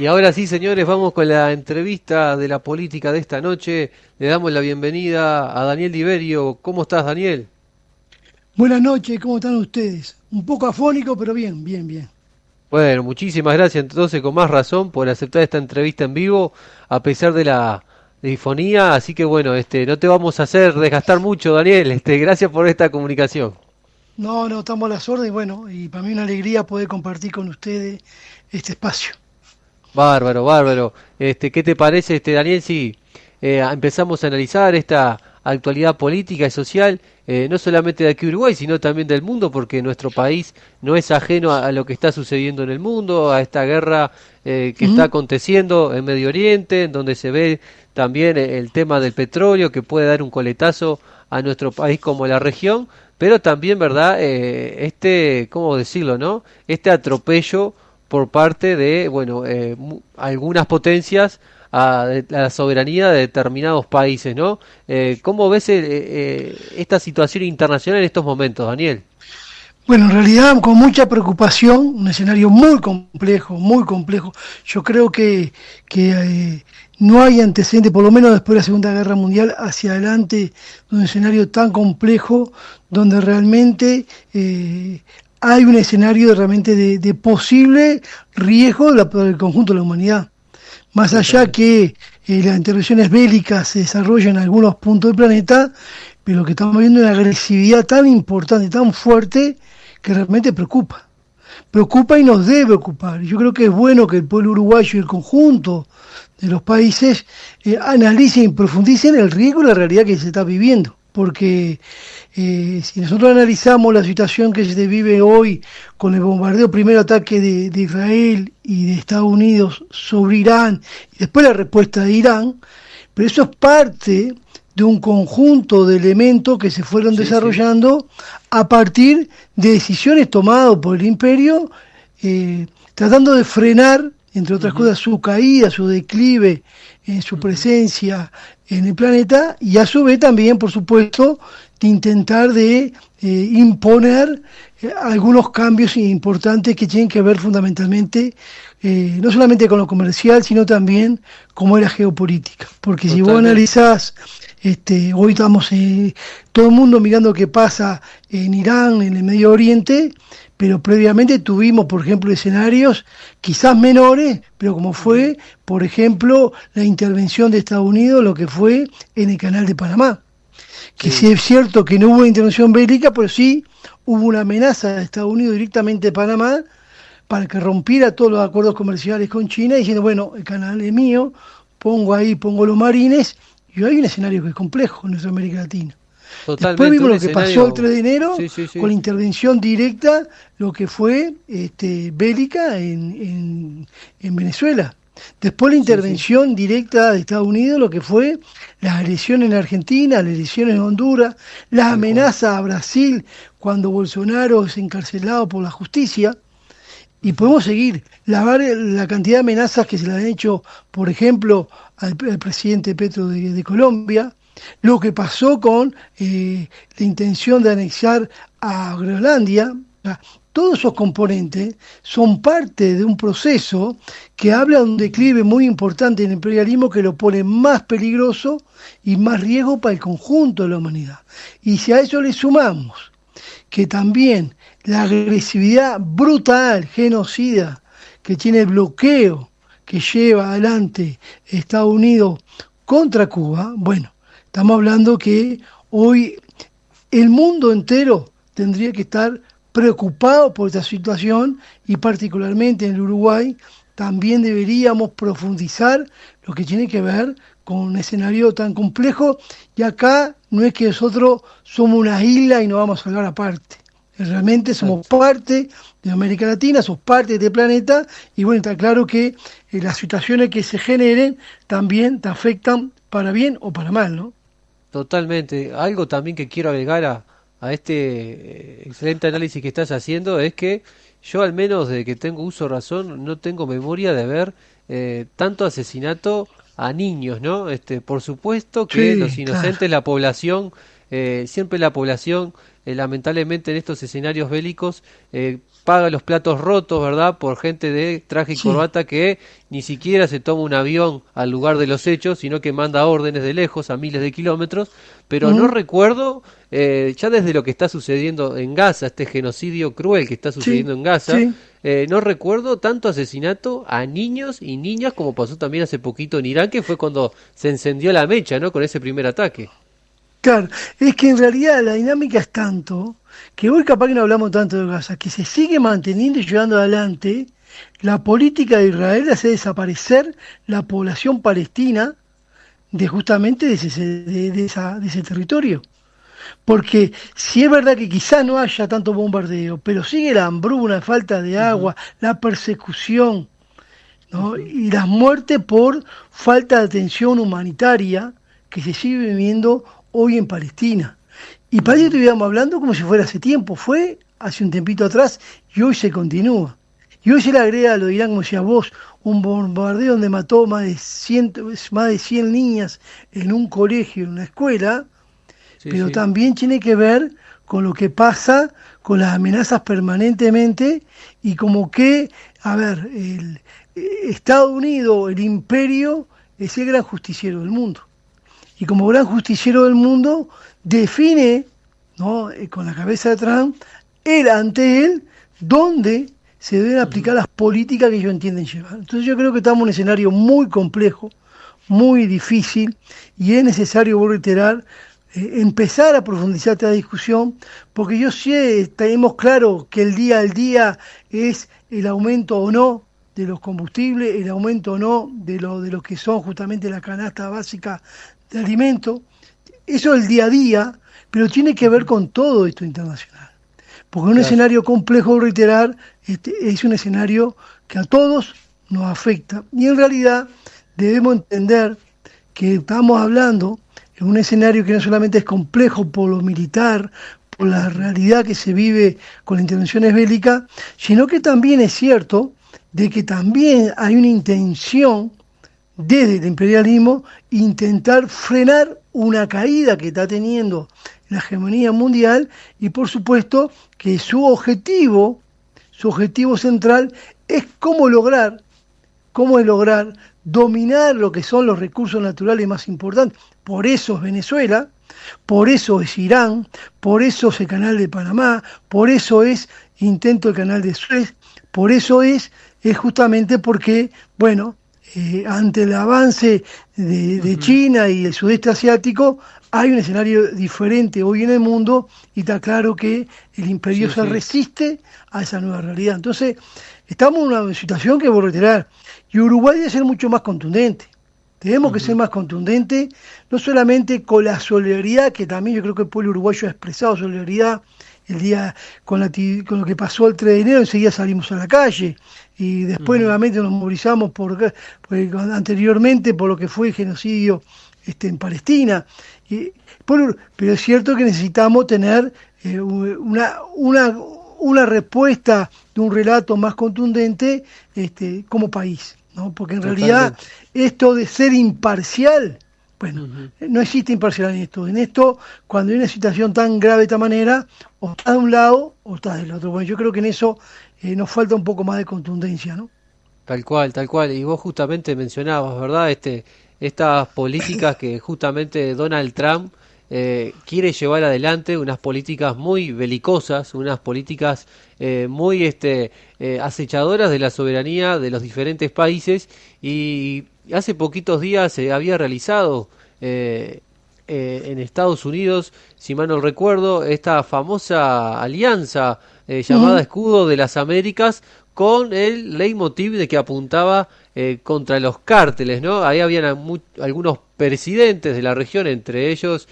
Y ahora sí, señores, vamos con la entrevista de la política de esta noche. Le damos la bienvenida a Daniel Diverio. ¿Cómo estás, Daniel? Buenas noches, ¿cómo están ustedes? Un poco afónico, pero bien, bien, bien. Bueno, muchísimas gracias entonces, con más razón, por aceptar esta entrevista en vivo, a pesar de la difonía. Así que bueno, no te vamos a hacer desgastar mucho, Daniel. Gracias por esta comunicación. No, no, estamos a las órdenes, bueno, y para mí una alegría poder compartir con ustedes este espacio. Bárbaro, bárbaro. ¿Qué te parece, Daniel, si empezamos a analizar esta actualidad política y social, no solamente de aquí Uruguay, sino también del mundo, porque nuestro país no es ajeno a lo que está sucediendo en el mundo, a esta guerra que está Ujú. aconteciendo en Medio Oriente, en donde se ve también el tema del petróleo que puede dar un coletazo a nuestro país como la región, pero también, ¿verdad? ¿Cómo decirlo, no? Este atropello por parte de, bueno, algunas potencias a la soberanía de determinados países, ¿no? ¿Cómo ves esta situación internacional en estos momentos, Daniel? Bueno, en realidad con mucha preocupación, un escenario muy complejo, muy complejo. Yo creo que no hay antecedente, por lo menos después de la Segunda Guerra Mundial, hacia adelante, de un escenario tan complejo, donde realmente hay un escenario realmente de posible riesgo para el conjunto de la humanidad. Más allá Totalmente. que las intervenciones bélicas se desarrollan en algunos puntos del planeta, pero lo que estamos viendo es una agresividad tan importante, tan fuerte, que realmente preocupa. Preocupa y nos debe ocupar. Yo creo que es bueno que el pueblo uruguayo y el conjunto de los países analicen y profundicen el riesgo y la realidad que se está viviendo. Porque si nosotros analizamos la situación que se vive hoy con el bombardeo, primero ataque de Israel y de Estados Unidos sobre Irán, y después la respuesta de Irán, pero eso es parte de un conjunto de elementos que se fueron Sí, sí. desarrollando a partir de decisiones tomadas por el imperio, tratando de frenar, entre otras Ujú. cosas, su caída, su declive, su Ujú. presencia en el planeta y a su vez también, por supuesto, de intentar de imponer algunos cambios importantes que tienen que ver fundamentalmente no solamente con lo comercial, sino también como es la geopolítica. Porque si vos Totalmente. analizás, hoy estamos todo el mundo mirando qué pasa en Irán, en el Medio Oriente, pero previamente tuvimos, por ejemplo, escenarios quizás menores, pero como Ujú. fue, por ejemplo, la intervención de Estados Unidos, lo que fue en el Canal de Panamá. Que sí Sí. es cierto que no hubo intervención bélica, pero sí hubo una amenaza de Estados Unidos directamente de Panamá para que rompiera todos los acuerdos comerciales con China, diciendo, bueno, el canal es mío, pongo ahí, pongo los marines, y hay un escenario que es complejo en nuestra América Latina. Después Totalmente. vimos Un lo que pasó el escenario. 3 de enero Sí, sí, con sí. la intervención directa, lo que fue bélica en Venezuela. Después la Sí, sí. intervención directa de Estados Unidos, lo que fue las elecciones en Argentina, las elecciones en Honduras, las Tal cual. amenazas a Brasil cuando Bolsonaro es encarcelado por la justicia. Y Ujú. podemos seguir la cantidad de amenazas que se le han hecho, por ejemplo, al presidente Petro de Colombia, lo que pasó con la intención de anexar a Groenlandia. O sea, todos esos componentes son parte de un proceso que habla de un Ujú. declive muy importante en el imperialismo que lo pone más peligroso y más riesgo para el conjunto de la humanidad. Y si a eso le sumamos que también la agresividad brutal, genocida, que tiene el bloqueo que lleva adelante Estados Unidos contra Cuba, bueno, estamos hablando que hoy el mundo entero tendría que estar preocupado por esta situación y particularmente en el Uruguay también deberíamos profundizar lo que tiene que ver con un escenario tan complejo y acá no es que nosotros somos una isla y nos vamos a hablar aparte. Realmente somos Exacto. parte de América Latina, somos parte de este planeta y bueno, está claro que las situaciones que se generen también te afectan para bien o para mal, ¿no? Totalmente. Algo también que quiero agregar a excelente análisis que estás haciendo es que yo al menos de que tengo uso de razón no tengo memoria de ver tanto asesinato a niños, ¿no? Por supuesto que los Sí, claro. inocentes, la población, siempre la población lamentablemente en estos escenarios bélicos paga los platos rotos, ¿verdad? Por gente de traje y corbata que ni siquiera se toma un avión al lugar de los hechos, sino que manda órdenes de lejos a miles de kilómetros, pero no recuerdo, ya desde lo que está sucediendo en Gaza, este genocidio cruel que está sucediendo en Gaza, no recuerdo tanto asesinato a niños y niñas como pasó también hace poquito en Irán, que fue cuando se encendió la mecha, ¿no? Con ese primer ataque. Claro, es que en realidad la dinámica es tanto que hoy capaz que no hablamos tanto de Gaza, que se sigue manteniendo y llevando adelante la política de Israel de hacer desaparecer la población palestina de justamente de ese territorio. Porque si es verdad que quizá no haya tanto bombardeo, pero sigue la hambruna, la falta de agua, la persecución, ¿no? Y las muertes por falta de atención humanitaria que se sigue viviendo hoy en Palestina. Y parece que estuviéramos hablando como si fuera hace tiempo, fue hace un tiempito atrás y hoy se continúa. Y hoy se le agrega, lo dirán como decía vos, un bombardeo donde mató más de 100 niñas en un colegio, en una escuela, pero también tiene que ver con lo que pasa con las amenazas permanentemente y como que, a ver, el Estados Unidos, el imperio, es el gran justiciero del mundo. Y como gran justiciero del mundo, define, ¿no?, con la cabeza de Trump, ante él, dónde se deben aplicar las políticas que ellos entienden llevar. Entonces yo creo que estamos en un escenario muy complejo, muy difícil, y es necesario, voy a reiterar, empezar a profundizar esta discusión, porque yo sé, tenemos claro que el día al día es el aumento o no de los combustibles, el aumento o no de lo que son justamente la canasta básica de alimentos. Eso es el día a día, pero tiene que ver con todo esto internacional. Porque un escenario complejo, reiterar, es un escenario que a todos nos afecta. Y en realidad debemos entender que estamos hablando en un escenario que no solamente es complejo por lo militar, por la realidad que se vive con las intervenciones bélicas, sino que también es cierto de que también hay una intención desde el imperialismo intentar frenar una caída que está teniendo la hegemonía mundial y por supuesto que su objetivo central es cómo lograr dominar lo que son los recursos naturales más importantes. Por eso es Venezuela, por eso es Irán, por eso es el canal de Panamá, por eso es intento del canal de Suez, por eso es justamente porque, bueno, ante el avance de China y el sudeste asiático, hay un escenario diferente hoy en el mundo y está claro que el imperio se resiste a esa nueva realidad. Entonces, estamos en una situación que voy a reiterar, y Uruguay debe ser mucho más contundente. Tenemos que ser más contundentes, no solamente con la solidaridad, que también yo creo que el pueblo uruguayo ha expresado solidaridad el día con lo que pasó el 3 de enero, enseguida salimos a la calle y después nuevamente nos movilizamos anteriormente por lo que fue el genocidio en Palestina. Pero es cierto que necesitamos tener una respuesta de un relato más contundente como país, ¿no? Porque en realidad esto de ser imparcial, bueno, no existe imparcialidad en esto. En esto, cuando hay una situación tan grave de esta manera, o estás de un lado o estás del otro. Bueno, yo creo que en eso nos falta un poco más de contundencia, ¿no? Tal cual, tal cual. Y vos justamente mencionabas, ¿verdad? Estas políticas que justamente Donald Trump quiere llevar adelante, unas políticas muy belicosas, unas políticas muy acechadoras de la soberanía de los diferentes países. Y hace poquitos días se había realizado en Estados Unidos, si mal no recuerdo, esta famosa alianza llamada Escudo de las Américas, con el leitmotiv de que apuntaba contra los cárteles, ¿no? Ahí habían algunos presidentes de la región, entre ellos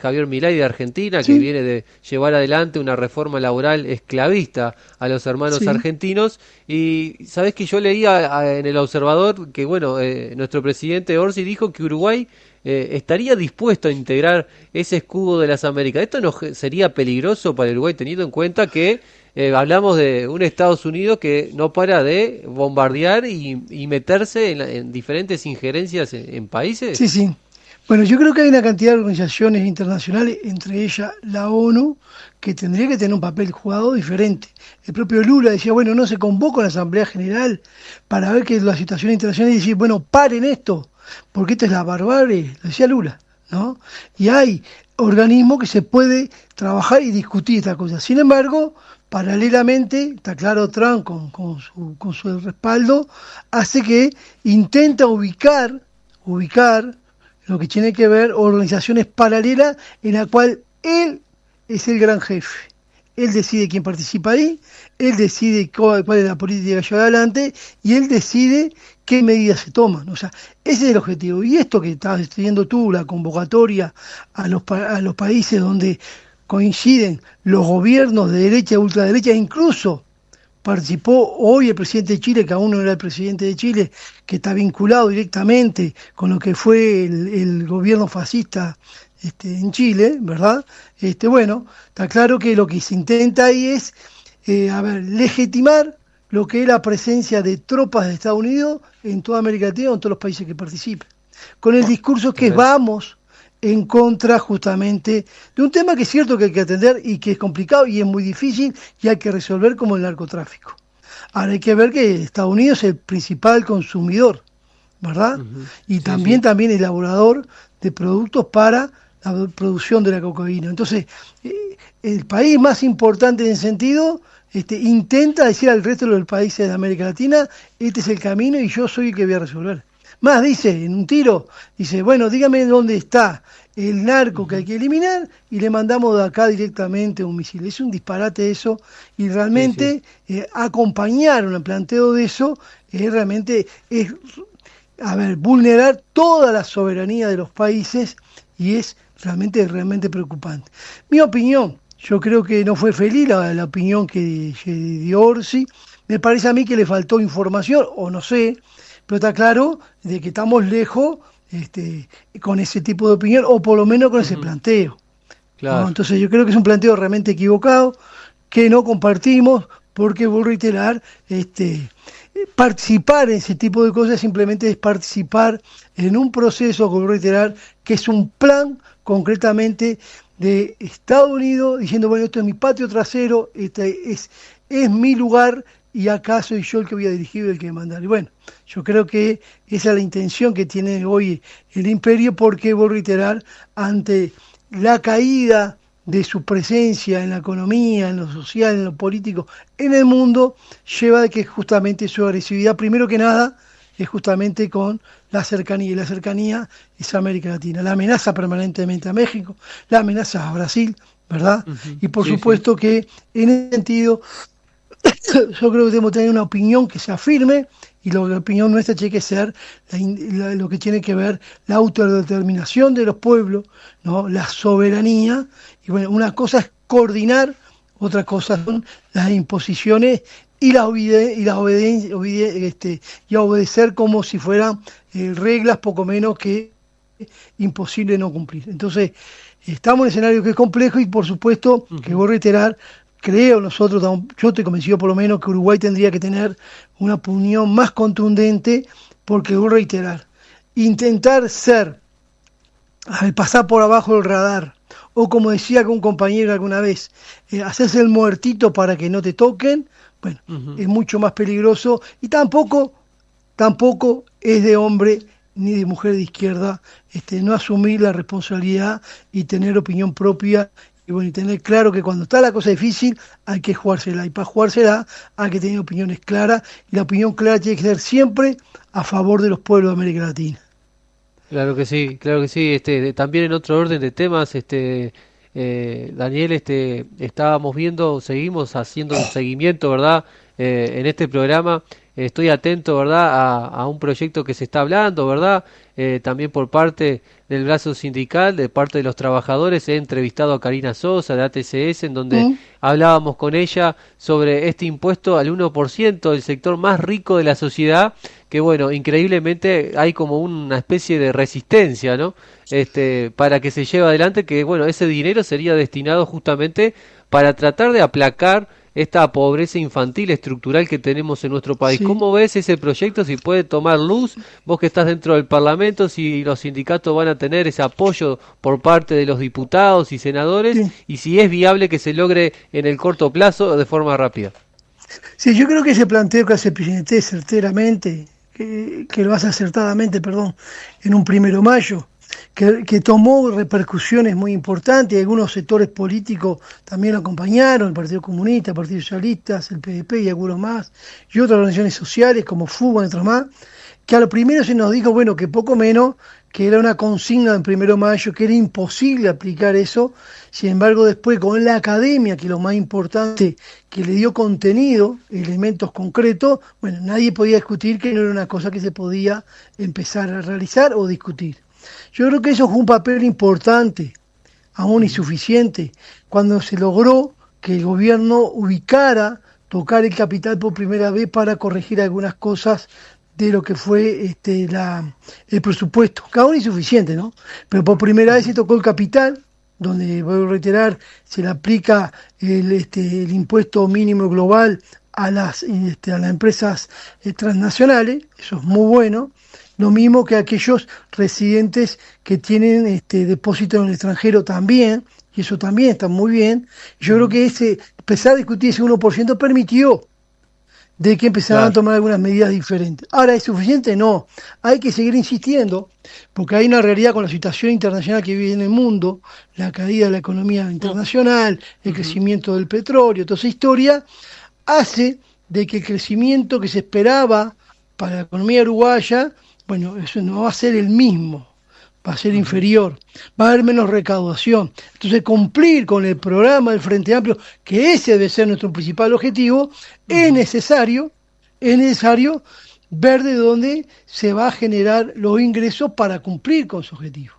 Javier Milei de Argentina, que viene de llevar adelante una reforma laboral esclavista a los hermanos argentinos. Y sabés que yo leía en El Observador que, bueno, nuestro presidente Orsi dijo que Uruguay estaría dispuesto a integrar ese escudo de las Américas. ¿Esto no sería peligroso para Uruguay, teniendo en cuenta que hablamos de un Estados Unidos que no para de bombardear y meterse en diferentes injerencias en países? Sí. Bueno, yo creo que hay una cantidad de organizaciones internacionales, entre ellas la ONU, que tendría que tener un papel jugado diferente. El propio Lula decía, bueno, no se convoca a la Asamblea General para ver qué es la situación internacional y decir, bueno, paren esto, porque esto es la barbarie, lo decía Lula, ¿no? Y hay organismos que se puede trabajar y discutir esta cosa. Sin embargo, paralelamente, está claro, Trump con su respaldo, hace que intenta ubicar lo que tiene que ver organizaciones paralelas en la cual él es el gran jefe. Él decide quién participa ahí, él decide cuál es la política que lleva adelante y él decide qué medidas se toman. O sea, ese es el objetivo. Y esto que estás estudiando tú, la convocatoria a los países donde coinciden los gobiernos de derecha y ultraderecha, incluso participó hoy el presidente de Chile, que aún no era el presidente de Chile, que está vinculado directamente con lo que fue el gobierno fascista en Chile, ¿verdad? Bueno, está claro que lo que se intenta ahí es, legitimar lo que es la presencia de tropas de Estados Unidos en toda América Latina, en todos los países que participen, con el discurso que vamos en contra justamente de un tema que es cierto que hay que atender y que es complicado y es muy difícil y hay que resolver como el narcotráfico. Ahora hay que ver que Estados Unidos es el principal consumidor, ¿verdad? Y también elaborador de productos para la producción de la cocaína. Entonces, el país más importante en ese sentido intenta decir al resto de los países de América Latina, este es el camino y yo soy el que voy a resolver. Más dice, en un tiro, dice, bueno, dígame dónde está el narco que hay que eliminar y le mandamos de acá directamente un misil. Es un disparate eso y realmente acompañar un planteo de eso realmente es, vulnerar toda la soberanía de los países y es realmente preocupante. Mi opinión, yo creo que no fue feliz la opinión que dio Orsi, me parece a mí que le faltó información, o no sé, pero está claro de que estamos lejos con ese tipo de opinión, o por lo menos con ese planteo. Claro. ¿No? Entonces yo creo que es un planteo realmente equivocado, que no compartimos, porque voy a reiterar, participar en ese tipo de cosas simplemente es participar en un proceso, voy a reiterar, que es un plan concretamente de Estados Unidos, diciendo, bueno, esto es mi patio trasero, es mi lugar, y acá soy yo el que voy a dirigir, el que voy a mandar. Y bueno, yo creo que esa es la intención que tiene hoy el imperio, porque, voy a reiterar, ante la caída de su presencia en la economía, en lo social, en lo político, en el mundo, lleva de que justamente su agresividad, primero que nada, es justamente con la cercanía, y la cercanía es América Latina. La amenaza permanentemente a México, la amenaza a Brasil, ¿verdad? Y por supuesto que en ese sentido yo creo que debemos tener una opinión que sea firme y la opinión nuestra tiene que ser lo que tiene que ver la autodeterminación de los pueblos, ¿no? La soberanía, y bueno, una cosa es coordinar, otra cosa son las imposiciones y obedecer como si fueran reglas poco menos que imposible no cumplir. Entonces, estamos en un escenario que es complejo y por supuesto que voy a reiterar, creo nosotros, yo estoy convencido por lo menos que Uruguay tendría que tener una opinión más contundente, porque voy a reiterar, intentar pasar por abajo del radar, o como decía un compañero alguna vez, hacerse el muertito para que no te toquen, bueno, es mucho más peligroso y tampoco es de hombre ni de mujer de izquierda no asumir la responsabilidad y tener opinión propia. Y bueno, y tener claro que cuando está la cosa difícil hay que jugársela, y para jugársela hay que tener opiniones claras, y la opinión clara tiene que ser siempre a favor de los pueblos de América Latina. Claro que sí, claro que sí. También en otro orden de temas, Daniel, seguimos haciendo un seguimiento, ¿verdad? En este programa estoy atento, ¿verdad? A un proyecto que se está hablando, ¿verdad? También por parte del brazo sindical, de parte de los trabajadores. He entrevistado a Karina Sosa de ATCS, en donde hablábamos con ella sobre este impuesto al 1% del sector más rico de la sociedad, que bueno, increíblemente hay como una especie de resistencia, ¿no? Para que se lleve adelante, que bueno, ese dinero sería destinado justamente para tratar de aplacar esta pobreza infantil estructural que tenemos en nuestro país. Sí. ¿Cómo ves ese proyecto? Si puede tomar luz, vos que estás dentro del Parlamento, si los sindicatos van a tener ese apoyo por parte de los diputados y senadores, Sí. y si es viable que se logre en el corto plazo de forma rápida. Sí, yo creo que ese planteo que hace el presidente certeramente, que lo hace acertadamente, perdón, en un 1 de mayo, que tomó repercusiones muy importantes, algunos sectores políticos también lo acompañaron, el Partido Comunista, el Partido Socialista, el PDP y algunos más, y otras organizaciones sociales como FUBA y otras más, que a lo primero se nos dijo, bueno, que poco menos, que era una consigna en 1 de mayo, que era imposible aplicar eso. Sin embargo, después con la academia, que es lo más importante, que le dio contenido, elementos concretos, bueno, nadie podía discutir que no era una cosa que se podía empezar a realizar o discutir. Yo creo que eso fue un papel importante, aún insuficiente, cuando se logró que el gobierno tocar el capital por primera vez para corregir algunas cosas de lo que fue el presupuesto, que aún insuficiente, ¿no? Pero por primera vez se tocó el capital, donde, voy a reiterar, se le aplica el impuesto mínimo global a las empresas transnacionales, eso es muy bueno, lo mismo que aquellos residentes que tienen depósito en el extranjero también, y eso también está muy bien. Yo creo que empezar a discutir ese 1% permitió de que empezaran a tomar algunas medidas diferentes. Ahora, ¿es suficiente? No. Hay que seguir insistiendo, porque hay una realidad con la situación internacional que vive en el mundo, la caída de la economía internacional, el crecimiento del petróleo, toda esa historia, hace de que el crecimiento que se esperaba para la economía uruguaya, bueno, eso no va a ser el mismo, va a ser inferior, va a haber menos recaudación. Entonces, cumplir con el programa del Frente Amplio, que ese debe ser nuestro principal objetivo, es necesario ver de dónde se va a generar los ingresos para cumplir con su objetivo.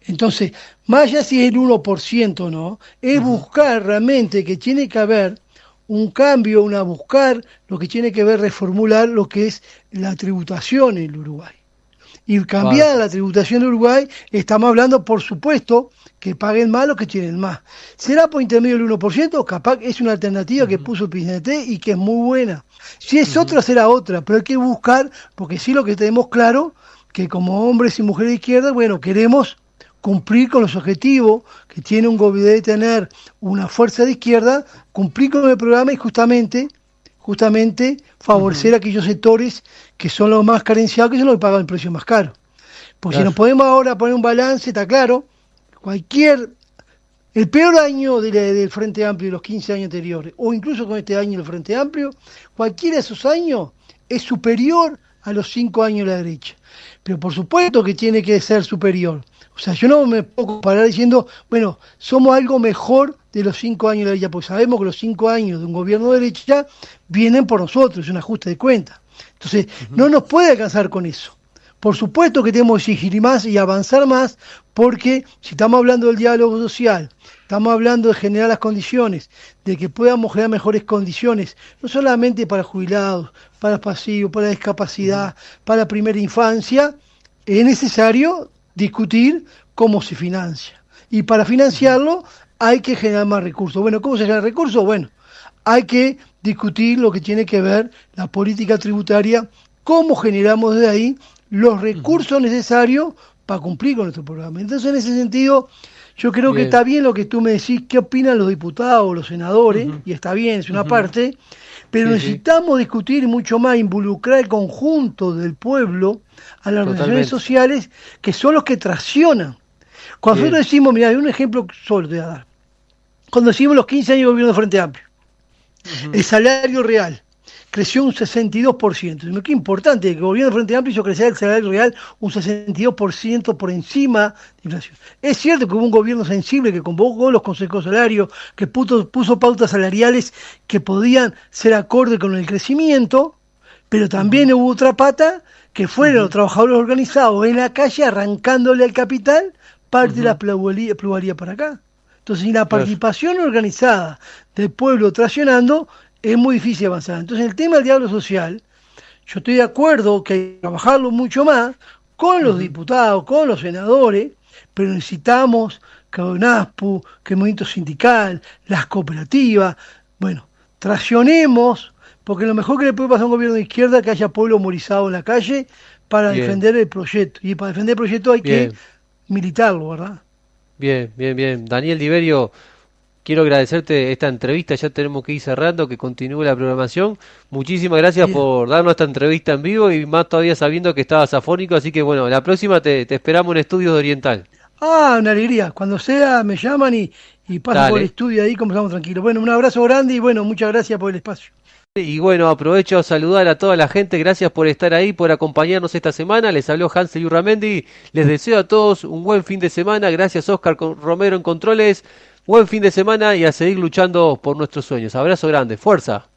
Entonces, más allá si es el 1% o no, es buscar realmente que tiene que haber un cambio, buscar lo que tiene que ver, reformular lo que es la tributación en el Uruguay. Y cambiar la tributación de Uruguay, estamos hablando, por supuesto, que paguen más los que tienen más. ¿Será por intermedio del 1%? Capaz que es una alternativa que puso el presidente y que es muy buena. Si es otra, será otra, pero hay que buscar, porque sí lo que tenemos claro, que como hombres y mujeres de izquierda, bueno, queremos cumplir con los objetivos que tiene un gobierno de tener una fuerza de izquierda, cumplir con el programa y justamente favorecer a aquellos sectores que son los más carenciados, que son los que pagan el precio más caro. Porque si nos podemos ahora poner un balance, está claro, el peor año del Frente Amplio de los 15 años anteriores, o incluso con este año del Frente Amplio, cualquiera de esos años es superior a los 5 años de la derecha. Pero por supuesto que tiene que ser superior. O sea, yo no me puedo comparar diciendo, bueno, somos algo mejor de los 5 años de la derecha, porque sabemos que los 5 años de un gobierno de derecha vienen por nosotros, es un ajuste de cuenta. Entonces, no nos puede alcanzar con eso. Por supuesto que tenemos que exigir más y avanzar más, porque si estamos hablando del diálogo social, estamos hablando de generar las condiciones, de que podamos generar mejores condiciones, no solamente para jubilados, para pasivos, para discapacidad, para primera infancia, es necesario discutir cómo se financia. Y para financiarlo hay que generar más recursos. Bueno, ¿cómo se genera recursos? Bueno, hay que discutir lo que tiene que ver la política tributaria, cómo generamos desde ahí los recursos necesarios para cumplir con nuestro programa. Entonces, en ese sentido, yo creo que está bien lo que tú me decís, qué opinan los diputados, los senadores, y está bien, es una parte, pero necesitamos discutir mucho más, involucrar el conjunto del pueblo a las organizaciones sociales, que son los que traccionan. Cuando nosotros decimos, mira, hay un ejemplo solo te voy a dar. Cuando decimos los 15 años de gobierno de Frente Amplio, el salario real creció un 62%. Qué importante, que el gobierno de Frente Amplio hizo crecer el salario real un 62% por encima de inflación. Es cierto que hubo un gobierno sensible que convocó los consejos salarios, que puso pautas salariales que podían ser acorde con el crecimiento, pero también hubo otra pata que fueron los trabajadores organizados en la calle arrancándole al capital parte de la plusvalía para acá. Entonces, sin la participación organizada del pueblo traccionando, es muy difícil avanzar. Entonces, el tema del diálogo social, yo estoy de acuerdo que hay que trabajarlo mucho más con los diputados, con los senadores, pero necesitamos que ONASPU, que el movimiento sindical, las cooperativas, bueno, traccionemos, porque lo mejor que le puede pasar a un gobierno de izquierda es que haya pueblo movilizado en la calle para Bien, defender el proyecto. Y para defender el proyecto hay que bien, militarlo, ¿verdad? bien, bien, bien. Daniel Diverio, quiero agradecerte esta entrevista, ya tenemos que ir cerrando, que continúe la programación. Muchísimas gracias Bien. por darnos esta entrevista en vivo y más todavía sabiendo que estabas afónico, así que bueno, la próxima te esperamos en Estudios de Oriental. Ah, una alegría. Cuando sea, me llaman y paso por el Dale. estudio ahí, conversamos tranquilos. Bueno, un abrazo grande y bueno, muchas gracias por el espacio. Y bueno, aprovecho a saludar a toda la gente, gracias por estar ahí, por acompañarnos esta semana. Les habló Hansel Urramendi, les deseo a todos un buen fin de semana. Gracias Oscar Romero en Controles, buen fin de semana y a seguir luchando por nuestros sueños. Abrazo grande, fuerza.